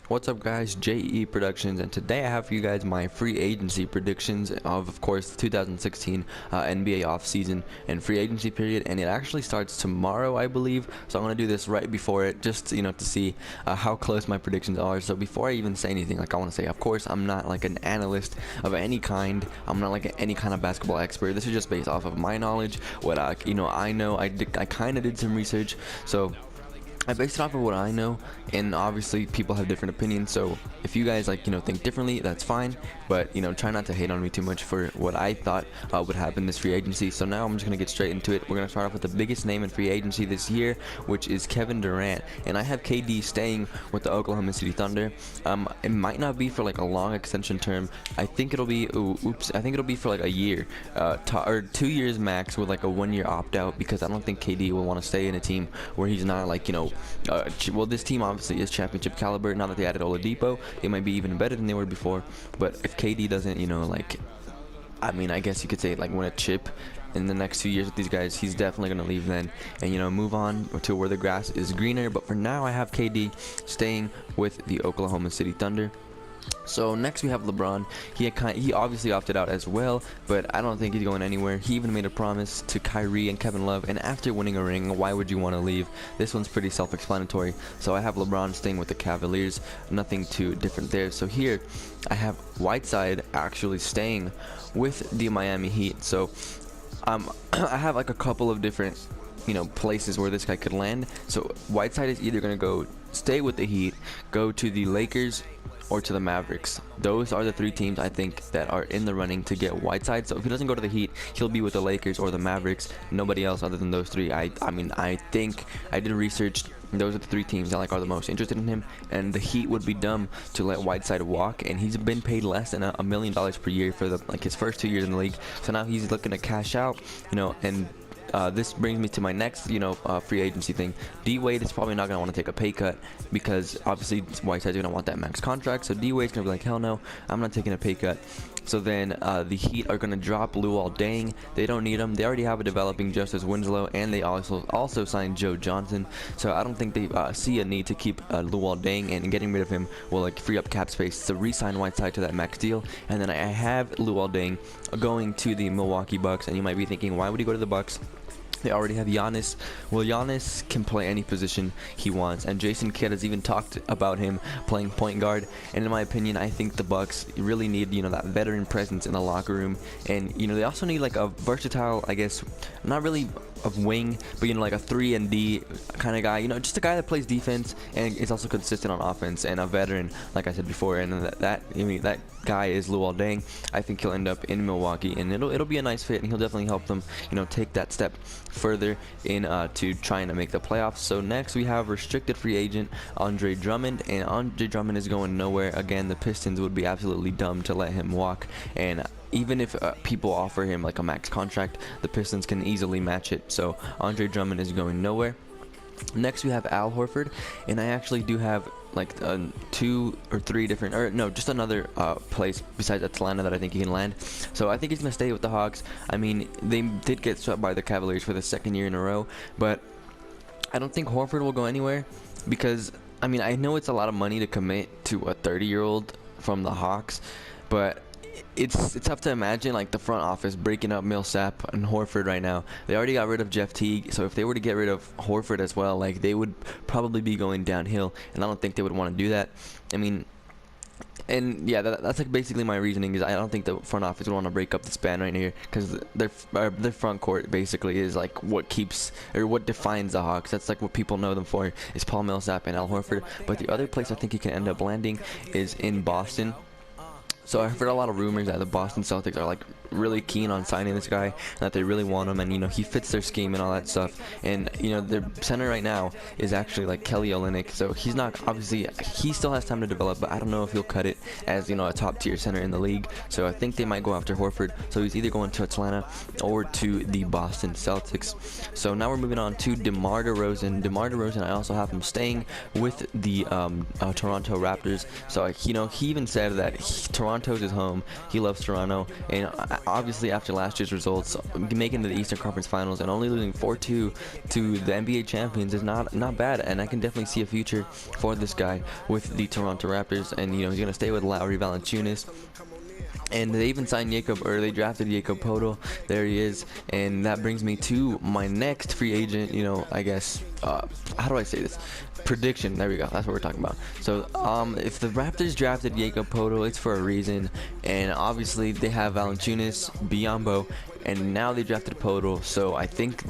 What's up guys, J.E.E Productions, and today I have for you guys my free agency predictions of course, the 2016 NBA offseason and free agency period, and it actually starts tomorrow, I believe, so I'm going to do this right before it, just to see how close my predictions are. So before I even say anything, I want to say, of course, I'm not like an analyst of any kind, I'm not like any kind of basketball expert. This is just based off of my knowledge, what I know. I kind of did some research, so I based it off of what I know, and obviously people have different opinions, so if you guys think differently, that's fine, but try not to hate on me too much for what I thought would happen this free agency. So now I'm just gonna get straight into it. We're gonna start off with the biggest name in free agency this year, which is Kevin Durant, and I have KD staying with the Oklahoma City Thunder. It might not be for like a long extension term. I think it'll be I think it'll be for like a year, or 2 years max, with like a 1-year opt-out, because I don't think KD will want to stay in a team where he's not like well, this team obviously is championship caliber. Now that they added Oladipo, they might be even better than they were before. But if KD doesn't, I guess you could say, like, win a chip in the next 2 years with these guys, he's definitely going to leave then and move on to where the grass is greener. But for now, I have KD staying with the Oklahoma City Thunder. So next we have LeBron. He obviously opted out as well, but I don't think he's going anywhere. He even made a promise to Kyrie and Kevin Love, and after winning a ring, why would you want to leave? This one's pretty self-explanatory. So I have LeBron staying with the Cavaliers. Nothing too different there. So here I have Whiteside actually staying with the Miami Heat. So I have like a couple of different places where this guy could land. So Whiteside is either going to go stay with the Heat, go to the Lakers, or to the Mavericks. Those are the 3 teams I think that are in the running to get Whiteside. So if he doesn't go to the Heat, he'll be with the Lakers or the Mavericks. Nobody else other than those 3. I think I did research. Those are the 3 teams that are the most interested in him, and the Heat would be dumb to let Whiteside walk, and he's been paid less than $1 million per year for his first 2 years in the league. So now he's looking to cash out, and this brings me to my next, free agency thing. D-Wade is probably not going to want to take a pay cut, because obviously Whiteside's going to want that max contract. So D-Wade's going to be like, hell no, I'm not taking a pay cut. So then the Heat are going to drop Luol Deng. They don't need him. They already have a developing Justice Winslow, and they also signed Joe Johnson. So I don't think they see a need to keep Luol Deng, and getting rid of him will free up cap space to re-sign Whiteside to that max deal. And then I have Luol Deng going to the Milwaukee Bucks, and you might be thinking, why would he go to the Bucks? They already have Giannis. Well, Giannis can play any position he wants, and Jason Kidd has even talked about him playing point guard. And in my opinion, I think the Bucks really need that veteran presence in the locker room, and they also need like a versatile, I guess, not really of wing, but like a 3 and D kind of guy, just a guy that plays defense and is also consistent on offense, and a veteran, like I said before. And that guy is Luol Deng. I think he'll end up in Milwaukee, and it'll be a nice fit, and he'll definitely help them take that step further in to trying to make the playoffs. So next we have restricted free agent Andre Drummond, and Andre Drummond is going nowhere. Again, the Pistons would be absolutely dumb to let him walk, and even if people offer him like a max contract, the Pistons can easily match it. So Andre Drummond is going nowhere. Next we have Al Horford, and I actually do have like 2 or 3 different, or no, just another place besides Atlanta that I think he can land. So I think he's gonna stay with the Hawks. I mean, they did get swept by the Cavaliers for the 2nd year in a row, but I don't think Horford will go anywhere, because I know it's a lot of money to commit to a 30-year-old from the Hawks, but it's tough to imagine like the front office breaking up Millsap and Horford right now. They already got rid of Jeff Teague, so if they were to get rid of Horford as well, like, they would probably be going downhill, and I don't think they would want to do that. And yeah, that's like basically my reasoning, is I don't think the front office would want to break up the span right here, because their front court basically is like what defines the Hawks. That's like what people know them for, is Paul Millsap and Al Horford. But the other place I think he can end up landing is in Boston. So I've heard a lot of rumors that the Boston Celtics are like really keen on signing this guy, and that they really want him, and he fits their scheme and all that stuff. And their center right now is actually like Kelly Olynyk, so he's not, obviously he still has time to develop, but I don't know if he'll cut it. as a top tier center in the league. So I think they might go after Horford. So he's either going to Atlanta or to the Boston Celtics. So now we're moving on to DeMar DeRozan. DeMar DeRozan, I also have him staying with the Toronto Raptors. So he even said that Toronto's his home. He loves Toronto, and obviously after last year's results, making the Eastern Conference Finals and only losing 4-2 to the NBA champions is not bad. And I can definitely see a future for this guy with the Toronto Raptors. And he's gonna stay with Lauri Valanciunas. And they even signed they drafted Jakob Poeltl. There he is. And that brings me to my next free agent, I guess, how do I say this? Prediction. There we go. That's what we're talking about. So, if the Raptors drafted Jakob Poeltl, it's for a reason. And obviously, they have Valanciunas, Biyombo, and now they drafted Poeltl. So I think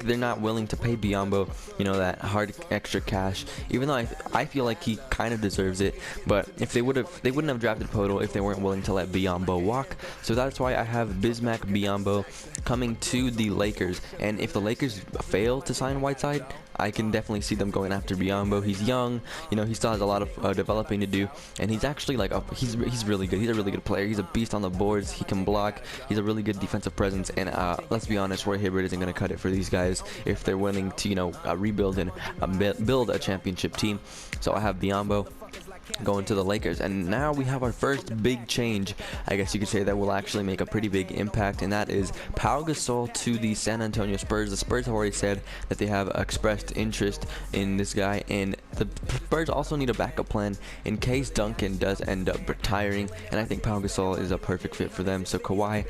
they're not willing to pay Biyombo, that hard extra cash. Even though I feel like he kind of deserves it. But if they wouldn't have drafted Poeltl if they weren't willing to let Biyombo walk. So that's why I have Bismack Biyombo coming to the Lakers. And if the Lakers fail to sign Whiteside, I can definitely see them going after Biyombo. He's young, he still has a lot of developing to do, and he's actually he's really good. He's a really good player. He's a beast on the boards. He can block. He's a really good defensive presence. And let's be honest, Roy Hibbert isn't going to cut it for these guys if they're willing to rebuild and build a championship team. So I have Biyombo going to the Lakers. And now we have our first big change, I guess you could say, that will actually make a pretty big impact, and that is Pau Gasol to the San Antonio Spurs. The Spurs have already said that they have expressed interest in this guy, and the Spurs also need a backup plan in case Duncan does end up retiring, and I think Pau Gasol is a perfect fit for them. So Kawhi,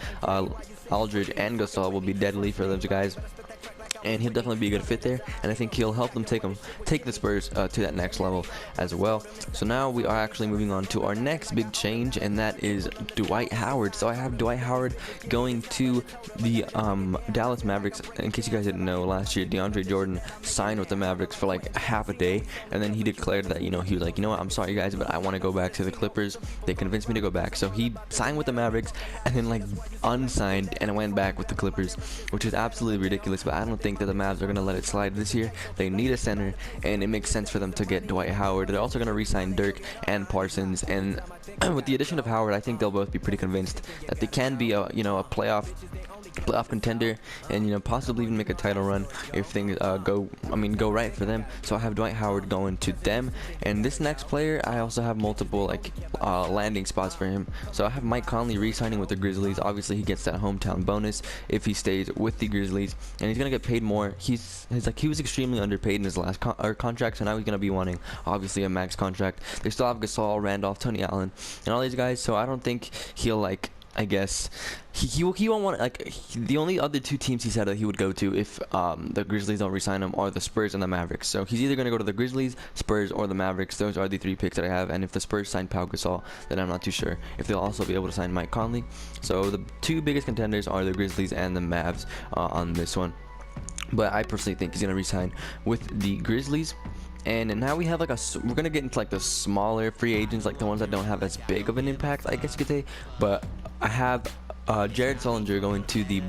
Aldridge, and Gasol will be deadly for those guys, and he'll definitely be a good fit there, and I think he'll help them take the Spurs to that next level as well. So now we are actually moving on to our next big change, and that is Dwight Howard. So I have Dwight Howard going to the Dallas Mavericks. In case you guys didn't know, last year DeAndre Jordan signed with the Mavericks for like half a day, and then he declared that he was like, what, I'm sorry guys, but I want to go back to the Clippers. They convinced me to go back. So he signed with the Mavericks and then unsigned and went back with the Clippers, which is absolutely ridiculous. But I don't think that the Mavs are going to let it slide this year. They need a center, and it makes sense for them to get Dwight Howard. They're also going to re-sign Dirk and Parsons, and with the addition of Howard, I think they'll both be pretty convinced that they can be a playoff contender, and possibly even make a title run if things go right for them. So I have Dwight Howard going to them, and this next player I also have multiple landing spots for him. So I have Mike Conley re-signing with the Grizzlies. Obviously he gets that hometown bonus if he stays with the Grizzlies, and he's gonna get paid more. He was extremely underpaid in his last contract, so now he's gonna be wanting obviously a max contract. They still have Gasol, Randolph, Tony Allen, and all these guys, so I don't think he'll I guess he won't want the only other two teams he said that he would go to if the Grizzlies don't re-sign him are the Spurs and the Mavericks. So he's either going to go to the Grizzlies, Spurs, or the Mavericks. Those are the three picks that I have, and if the Spurs sign Pau Gasol, then I'm not too sure if they'll also be able to sign Mike Conley. So the two biggest contenders are the Grizzlies and the Mavs on this one, but I personally think he's going to re-sign with the Grizzlies. And now we have we're gonna get into the smaller free agents, the ones that don't have as big of an impact, I guess you could say. But I have Jared Sullinger going to the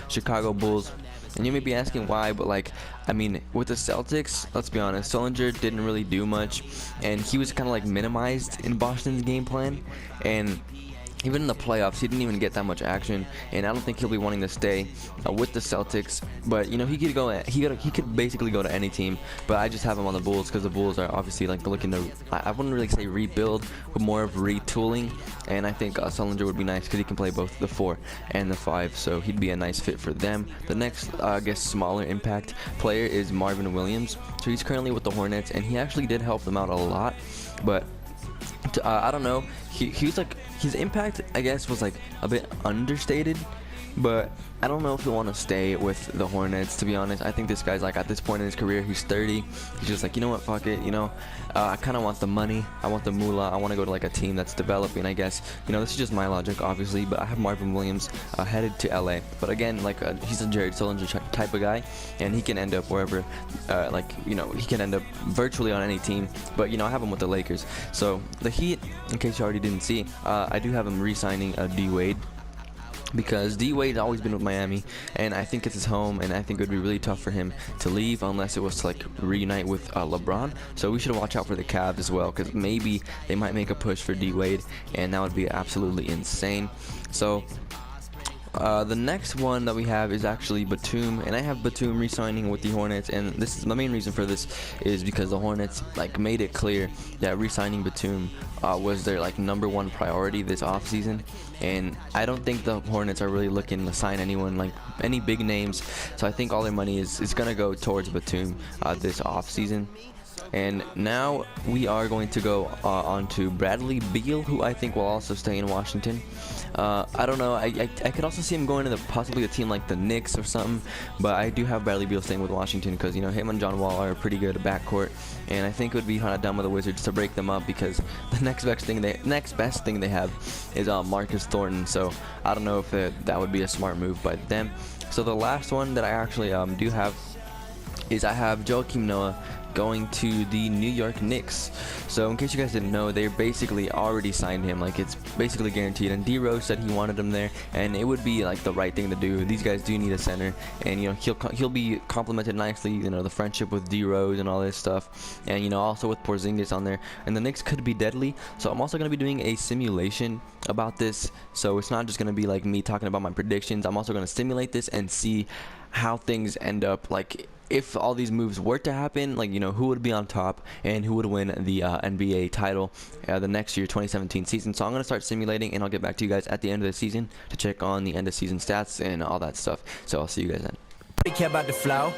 Chicago Bulls, and you may be asking why, but with the Celtics, let's be honest, Sullinger didn't really do much, and he was kind of minimized in Boston's game plan, and even in the playoffs, he didn't even get that much action, and I don't think he'll be wanting to stay with the Celtics. But he could basically go to any team. But I just have him on the Bulls because the Bulls are obviously looking to, I wouldn't really say rebuild, but more of retooling. And I think Sullinger would be nice because he can play both the 4 and the 5, so he'd be a nice fit for them. The next, I guess, smaller impact player is Marvin Williams. So he's currently with the Hornets, and he actually did help them out a lot, but I don't know. He's his impact, I guess, was a bit understated, but I don't know if he'll want to stay with the Hornets, to be honest. I think this guy's at this point in his career, he's 30. He's just you know what, fuck it, I kind of want the money. I want the moolah. I want to go to a team that's developing, I guess. This is just my logic, obviously, but I have Marvin Williams headed to LA. But again, he's a Jared Sullinger type of guy, and he can end up wherever, he can end up virtually on any team. But I have him with the Lakers. So the Heat, in case you already didn't see, I do have him re-signing D Wade. because D Wade's always been with Miami, and I think it's his home, and I think it would be really tough for him to leave unless it was to like reunite with LeBron. So we should watch out for the Cavs as well, because maybe they might make a push for D Wade, and that would be absolutely insane. So the next one that we have is actually Batum, and I have Batum re-signing with the Hornets, and this is the main reason for this is because the Hornets like made it clear that re-signing Batum was their like #1 priority this offseason, and I don't think the Hornets are really looking to sign anyone like any big names, so I think all their money is gonna go towards Batum this offseason. And now we are going to go on to Bradley Beal, who I think will also stay in Washington. I don't know, I could also see him going to possibly a team like the Knicks or something, but I do have Bradley Beal staying with Washington because, you know, him and John Wall are a pretty good backcourt, and I think it would be kind of dumb of the Wizards to break them up because the next best thing they have is Marcus Thornton, so I don't know if that would be a smart move by them. So the last one that I actually do have is I have Joakim Noah going to the New York Knicks. So in case you guys didn't know, they basically already signed him, like it's basically guaranteed, and D Rose said he wanted him there, and it would be like the right thing to do. These guys do need a center, and you know he'll be complemented nicely, you know, the friendship with D Rose and all this stuff, and you know also with Porzingis on there, and the Knicks could be deadly. So I'm also going to be doing a simulation about this, so it's not just going to be like me talking about my predictions. I'm also going to simulate this and see how things end up, like if all these moves were to happen, like, you know, who would be on top and who would win the NBA title the next year, 2017 season. So I'm going to start simulating, and I'll get back to you guys at the end of the season to check on the end of season stats and all that stuff. So I'll see you guys then. Care about the flow,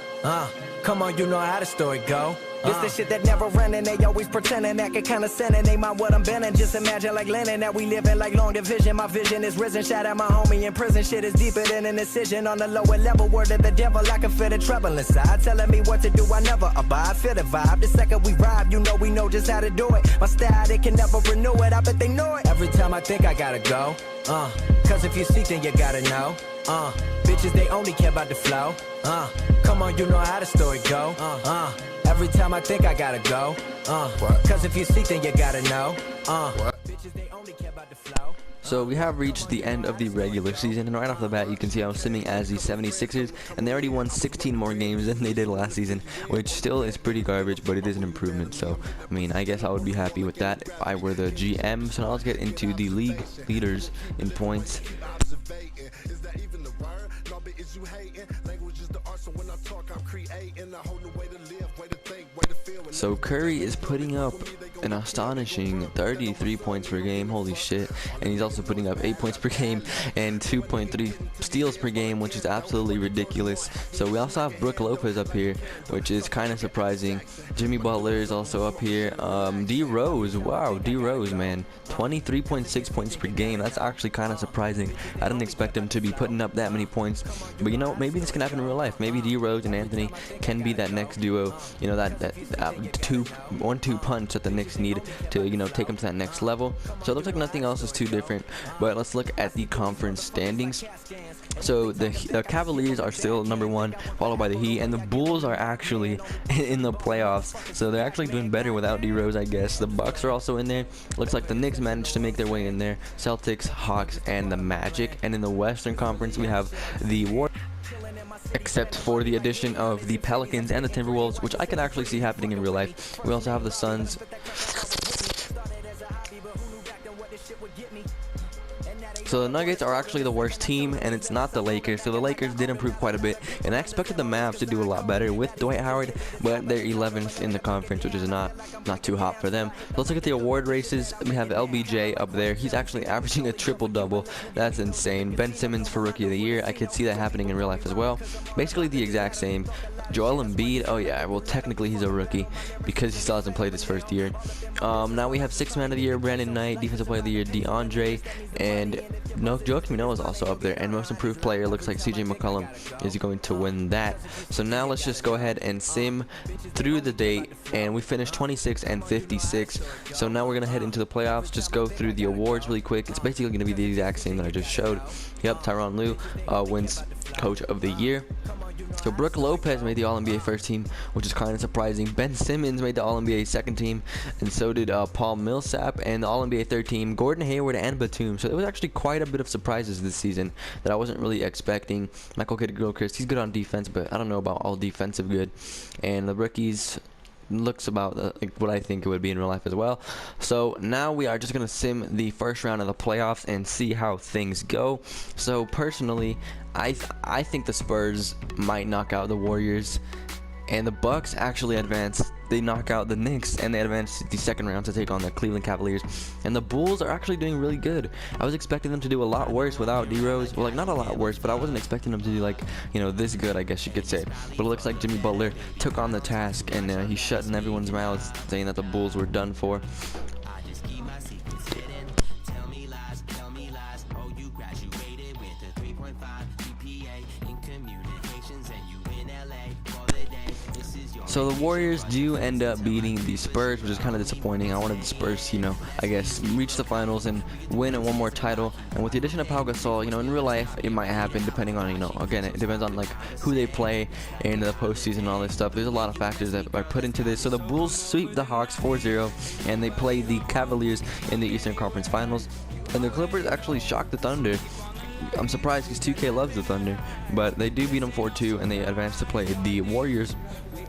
come on, you know how the story go. This the shit that never run, and they always pretending that can kinda send, and they mind what I'm bending. Just imagine like Lennon that we living like long division. My vision is risen, shout out my homie in prison. Shit is deeper than an incision on the lower level. Word of the devil, I can feel the trouble inside, telling me what to do. I never abide, feel the vibe. The second we ride, you know we know just how to do it. My style, they can never renew it. I bet they know it. Every time I think I gotta go, cause if you seek, then you gotta know. Bitches, they only care about the flow. Come on, you know how the story go. Every time I think I gotta go, cause if you seek, then you gotta know. Bitches, they only care about the flow. So we have reached the end of the regular season, and right off the bat you can see I was simming as the 76ers, and they already won 16 more games than they did last season, which still is pretty garbage, but it is an improvement. So I mean, I guess I would be happy with that if I were the GM. So now let's get into the league leaders in points. So Curry is putting up an astonishing 33 points per game, holy shit, and he's also putting up 8 points per game and 2.3 steals per game, which is absolutely ridiculous. So we also have Brook Lopez up here, which is kind of surprising. Jimmy Butler is also up here. D Rose, wow, D Rose, man, 23.6 points per game. That's actually kind of surprising. I didn't expect him to be putting up that many points, but you know, maybe this can happen in real life. Maybe D Rose and Anthony can be that next duo, you know, that 1-2 punch that the Knicks need to, you know, take them to that next level. So it looks like nothing else is too different, but let's look at the conference standings. So the Cavaliers are still #1, followed by the Heat, and the Bulls are actually in the playoffs, so they're actually doing better without D Rose, I guess. The Bucks are also in there. Looks like the Knicks managed to make their way in there, Celtics, Hawks, and the Magic. And in the Western Conference we have the Warriors, except for the addition of the Pelicans and the Timberwolves, which I can actually see happening in real life. We also have the Suns. So the Nuggets are actually the worst team, and it's not the Lakers. So the Lakers did improve quite a bit, and I expected the Mavs to do a lot better with Dwight Howard, but they're 11th in the conference, which is not too hot for them. Let's look at the award races. We have LBJ up there. He's actually averaging a triple-double. That's insane. Ben Simmons for Rookie of the Year. I could see that happening in real life as well. Basically the exact same. Joel Embiid, oh yeah, well technically he's a rookie because he still hasn't played his first year. Now we have Sixth Man of the Year, Brandon Knight, Defensive Player of the Year, DeAndre, and Joakim Noah is also up there, and Most Improved Player looks like CJ McCollum is going to win that. So now let's just go ahead and sim through the date, and we finished 26 and 56. So now we're gonna head into the playoffs. Just go through the awards really quick. It's basically gonna be the exact same that I just showed. Yep, Tyronn Lue wins Coach of the Year. So Brooke Lopez made the All-NBA first team, which is kind of surprising. Ben Simmons made the All-NBA second team, and so did Paul Millsap, and the All-NBA third team, Gordon Hayward and Batum. So there was actually quite a bit of surprises this season that I wasn't really expecting. Michael Kidd-Gilchrist, he's good on defense, but I don't know about all defensive good. And the rookies looks about like what I think it would be in real life as well. So now we are just gonna sim the first round of the playoffs and see how things go. So personally, I think the Spurs might knock out the Warriors, and the Bucks actually advance. They knock out the Knicks, and they advance to the second round to take on the Cleveland Cavaliers. And the Bulls are actually doing really good. I was expecting them to do a lot worse without D-Rose. Well, like, not a lot worse, but I wasn't expecting them to do, like, you know, this good, I guess you could say. But it looks like Jimmy Butler took on the task, and he's shutting everyone's mouths, saying that the Bulls were done for. So the Warriors do end up beating the Spurs, which is kind of disappointing. I wanted the Spurs to, you know, I guess, reach the finals and win one more title. And with the addition of Pau Gasol, you know, in real life, it might happen depending on, you know, again, it depends on, like, who they play in the postseason and all this stuff. There's a lot of factors that are put into this. So the Bulls sweep the Hawks 4-0, and they play the Cavaliers in the Eastern Conference Finals. And the Clippers actually shocked the Thunder. I'm surprised because 2K loves the Thunder, but they do beat them 4-2, and they advance to play the Warriors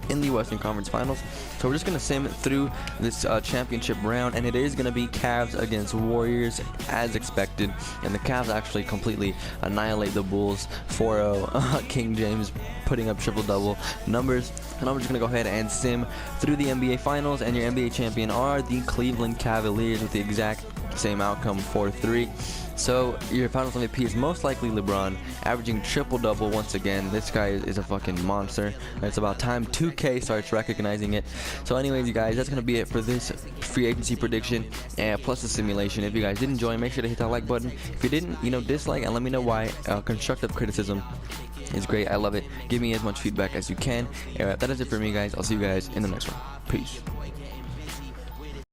in the Western Conference Finals. So we're just going to sim through this championship round, and it is going to be Cavs against Warriors as expected, and the Cavs actually completely annihilate the Bulls 4-0. King James putting up triple-double numbers. And I'm just going to go ahead and sim through the NBA Finals, and your NBA champion are the Cleveland Cavaliers with the exact same outcome, 4-3. So your Finals MVP is most likely LeBron, averaging triple-double once again. This guy is a fucking monster. It's about time 2K starts recognizing it. So anyways, you guys, that's going to be it for this free agency prediction and plus the simulation. If you guys did enjoy, make sure to hit that like button. If you didn't, you know, dislike and let me know why. Constructive criticism is great. I love it. Give me as much feedback as you can. That is it for me, guys. I'll see you guys in the next one. Peace.